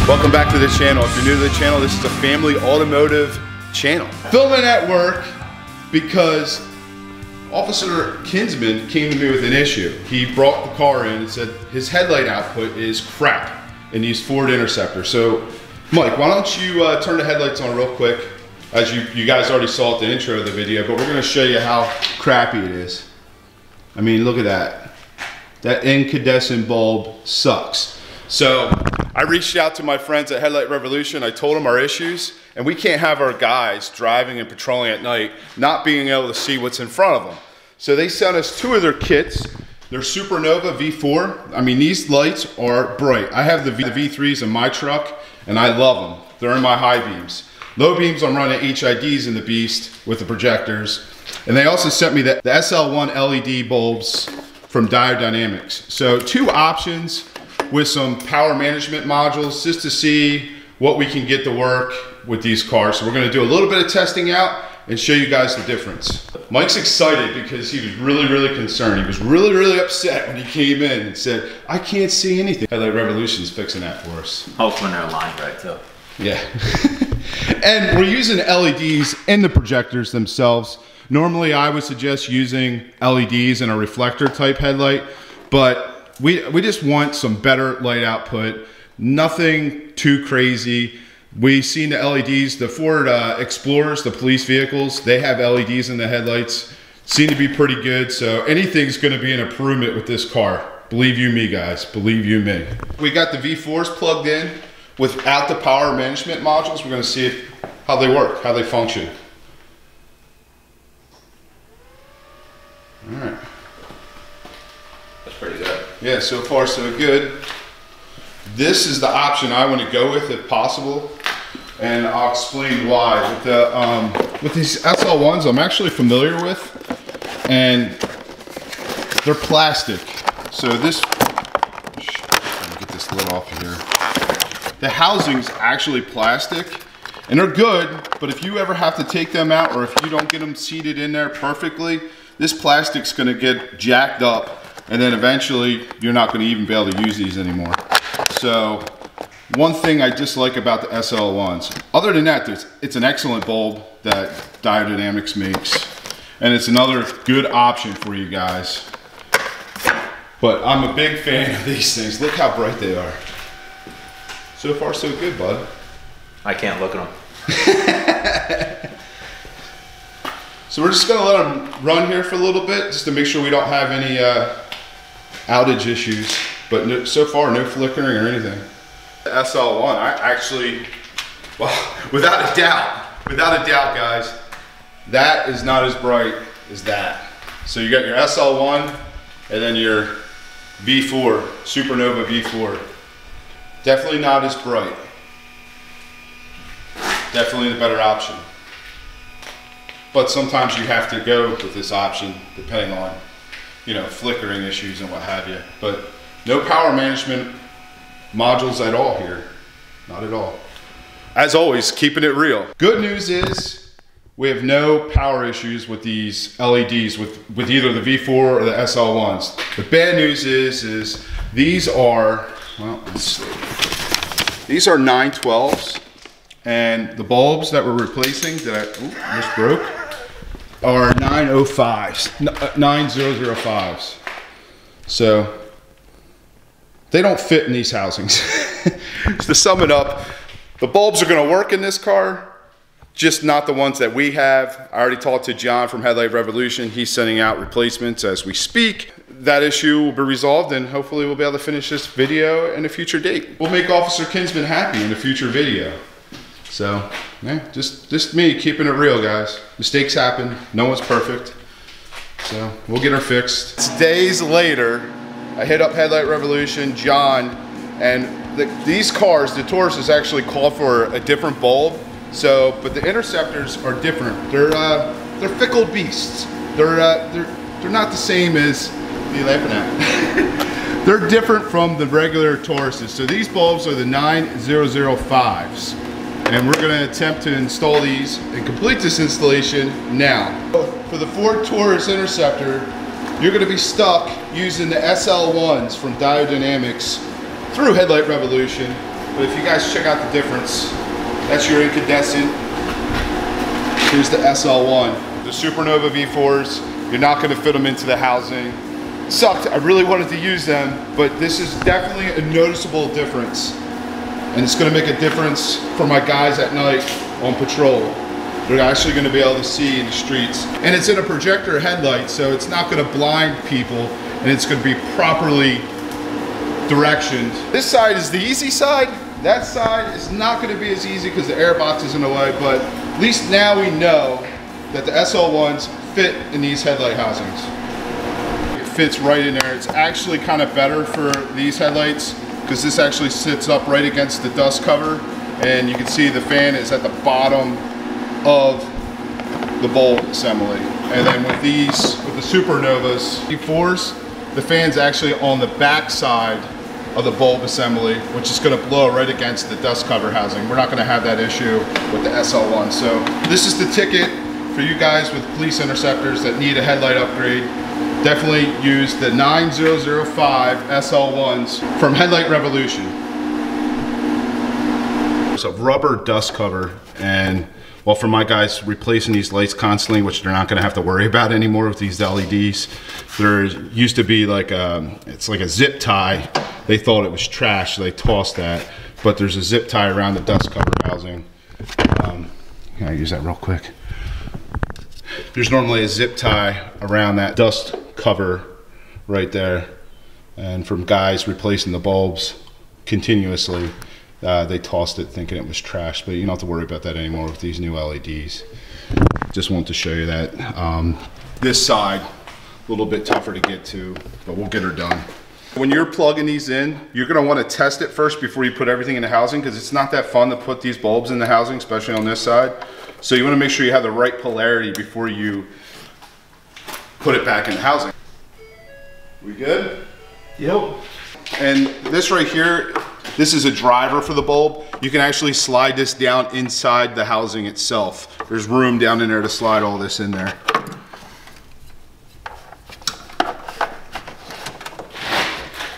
Welcome back to the channel. If you're new to the channel, this is a family automotive channel. Filming at work because Officer Kinsman came to me with an issue. He brought the car in and said his headlight output is crap in these Ford Interceptor. So, Mike, why don't you turn the headlights on real quick? As you guys already saw at the intro of the video, but we're gonna show you how crappy it is. I mean, look at that. That incandescent bulb sucks. So I reached out to my friends at Headlight Revolution. I told them our issues, and we can't have our guys driving and patrolling at night not being able to see what's in front of them. So they sent us two of their kits. They're Supernova V4. I mean, these lights are bright. I have the V3s in my truck, and I love them. They're in my high beams. Low beams, I'm running HIDs in the Beast with the projectors. And they also sent me the SL1 LED bulbs from Dynamics. So two options with some power management modules just to see what we can get to work with these cars. So we're gonna do a little bit of testing out and show you guys the difference. Mike's excited because he was really concerned. He was really upset when he came in and said, I can't see anything. Headlight Revolution's fixing that for us. Hopefully they're aligned right too. Yeah. And we're using LEDs in the projectors themselves. Normally I would suggest using LEDs in a reflector type headlight, but we just want some better light output, nothing too crazy. We've seen the LEDs, the Ford Explorers, the police vehicles, they have LEDs in the headlights, seem to be pretty good. So anything's gonna be an improvement with this car. Believe you me, guys, believe you me. We got the V4s plugged in without the power management modules. We're gonna see how they work, how they function. All right. That's pretty good. Yeah, so far so good. This is the option I want to go with if possible, and I'll explain why. With these SL1s, I'm actually familiar with, and they're plastic. So this, let me get this lid off here. The housing's actually plastic, and they're good, but if you ever have to take them out, or if you don't get them seated in there perfectly, this plastic's gonna get jacked up, and then eventually you're not gonna even be able to use these anymore. So one thing I dislike about the SL1s, other than that, it's an excellent bulb that Dynamics makes, and it's another good option for you guys. But I'm a big fan of these things. Look how bright they are. So far so good, bud. I can't look at them. So we're just gonna let them run here for a little bit, just to make sure we don't have any outage issues. But no, so far, no flickering or anything. The SL1, I actually, well, without a doubt, guys, that is not as bright as that. So you got your SL1 and then your V4, Supernova V4. Definitely not as bright. Definitely the better option. But sometimes you have to go with this option depending on, you know, flickering issues and what have you. But no power management modules at all here. Not at all. As always, keeping it real. Good news is we have no power issues with these LEDs with either the V4 or the SL1s. The bad news is these are, well, let's see. These are 912s, and the bulbs that we're replacing that I just broke are 905s, 9005s. So they don't fit in these housings. To sum it up, the bulbs are gonna work in this car, just not the ones that we have. I already talked to John from Headlight Revolution. He's sending out replacements as we speak. That issue will be resolved, and hopefully we'll be able to finish this video in a future date. We'll make Officer Kinsman happy in a future video. So, yeah, just me keeping it real, guys. Mistakes happen, no one's perfect. So, we'll get her fixed. It's days later, I hit up Headlight Revolution, John, and these cars, the Tauruses actually call for a different bulb. So, but the Interceptors are different. They're fickle beasts. They're not the same as, what are you laughing at? They're different from the regular Tauruses. So these bulbs are the 9005s. And we're gonna attempt to install these and complete this installation now. For the Ford Taurus Interceptor, you're gonna be stuck using the SL1s from Dynamics through Headlight Revolution but if you guys check out the difference, that's your incandescent. Here's the SL1. The Supernova V4s, you're not going to fit them into the housing. Sucked, I really wanted to use them, but this is definitely a noticeable difference. And it's going to make a difference for my guys at night on patrol. They're actually going to be able to see in the streets. And it's in a projector headlight, so it's not going to blind people, and it's going to be properly directioned. This side is the easy side. That side is not going to be as easy because the air box is in the way, but at least now we know that the SL1s fit in these headlight housings. It fits right in there. It's actually kind of better for these headlights because this actually sits up right against the dust cover, and you can see the fan is at the bottom of the bulb assembly. And then with these, with the Supernovas V4s, the fan's actually on the back side of the bulb assembly, which is going to blow right against the dust cover housing. We're not going to have that issue with the SL1. So this is the ticket for you guys with police interceptors that need a headlight upgrade. Definitely use the 9005 SL1s from Headlight Revolution. It's a rubber dust cover, and well, for my guys replacing these lights constantly, which they're not going to have to worry about anymore with these LEDs. There used to be like it's like a zip tie. They thought it was trash, so they tossed that. But there's a zip tie around the dust cover housing. Can I use that real quick? There's normally a zip tie around that dust cover right there. And from guys replacing the bulbs continuously, they tossed it thinking it was trash, but you don't have to worry about that anymore with these new LEDs. Just wanted to show you that. This side, a little bit tougher to get to, but we'll get her done. When you're plugging these in, you're gonna wanna test it first before you put everything in the housing, because it's not that fun to put these bulbs in the housing, especially on this side. So you wanna make sure you have the right polarity before you put it back in the housing. We good? Yep. And this right here, this is a driver for the bulb. You can actually slide this down inside the housing itself. There's room down in there to slide all this in there.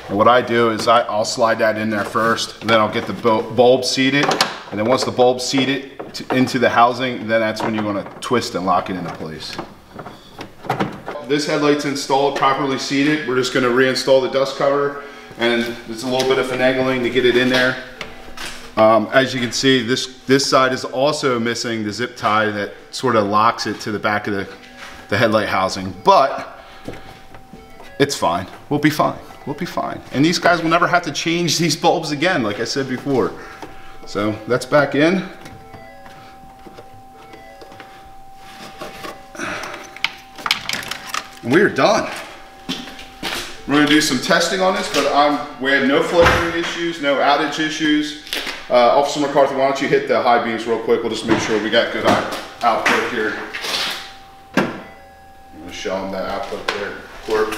And what I do is I'll slide that in there first, and then I'll get the bulb seated. And then once the bulb's seated into the housing, then that's when you want to twist and lock it into place. This headlight's installed, properly seated. We're just going to reinstall the dust cover, and it's a little bit of finagling to get it in there. As you can see, this side is also missing the zip tie that sort of locks it to the back of the headlight housing, but it's fine. We'll be fine. We'll be fine. And these guys will never have to change these bulbs again, like I said before. So that's back in. And we are done. We're gonna do some testing on this, but we had no flickering issues, no outage issues. Officer McCarthy, why don't you hit the high beams real quick? We'll just make sure we got good output here. I'm gonna show them that output there. Work.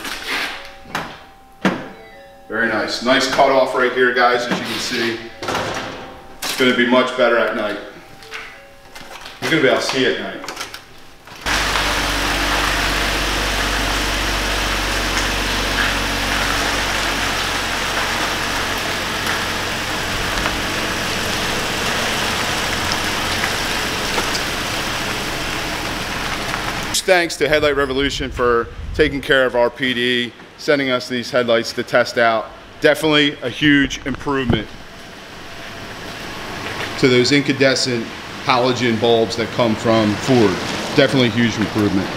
Very nice. Nice cutoff right here, guys, as you can see. It's gonna be much better at night. You're gonna be able to see at night. Thanks to Headlight Revolution for taking care of our PD, sending us these headlights to test out. Definitely a huge improvement to those incandescent halogen bulbs that come from Ford. Definitely a huge improvement.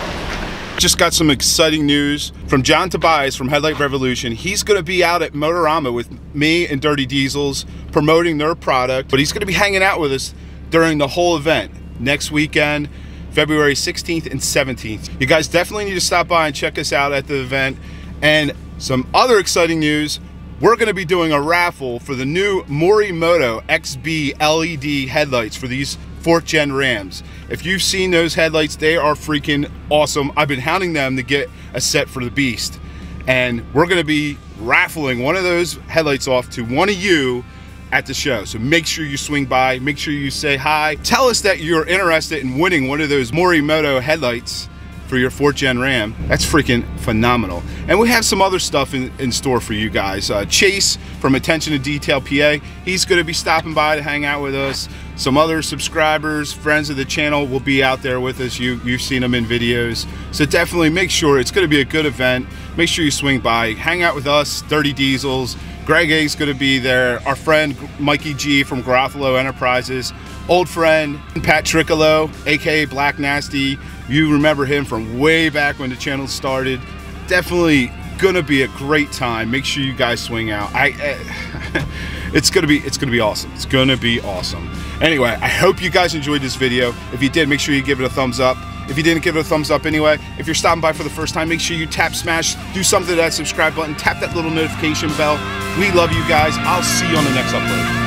Just got some exciting news from John Tobias from Headlight Revolution. He's gonna be out at Motorama with me and Dirty Diesels promoting their product, but he's gonna be hanging out with us during the whole event next weekend, February 16th and 17th. You guys definitely need to stop by and check us out at the event. And some other exciting news, we're gonna be doing a raffle for the new Morimoto XB LED headlights for these 4th gen Rams. If you've seen those headlights, they are freaking awesome. I've been hounding them to get a set for the Beast. And we're gonna be raffling one of those headlights off to one of you at the show. So make sure you swing by, make sure you say hi. Tell us that you're interested in winning one of those Morimoto headlights, for your 4th gen Ram. That's freaking phenomenal. And we have some other stuff in store for you guys. Chase from Attention to Detail PA, he's going to be stopping by to hang out with us. Some other subscribers, friends of the channel will be out there with us. You've seen them in videos. So definitely make sure, it's going to be a good event. Make sure you swing by, hang out with us, Dirty Diesels. Greg A's going to be there. Our friend Mikey G from Garofalo Enterprises. Old friend Pat Tricolo, aka Black Nasty. You remember him from way back when the channel started. Definitely gonna be a great time. Make sure you guys swing out. It's gonna be awesome. It's gonna be awesome. Anyway, I hope you guys enjoyed this video. If you did, make sure you give it a thumbs up. If you didn't, give it a thumbs up anyway. If you're stopping by for the first time, make sure you tap, smash, do something to that subscribe button, tap that little notification bell. We love you guys. I'll see you on the next upload.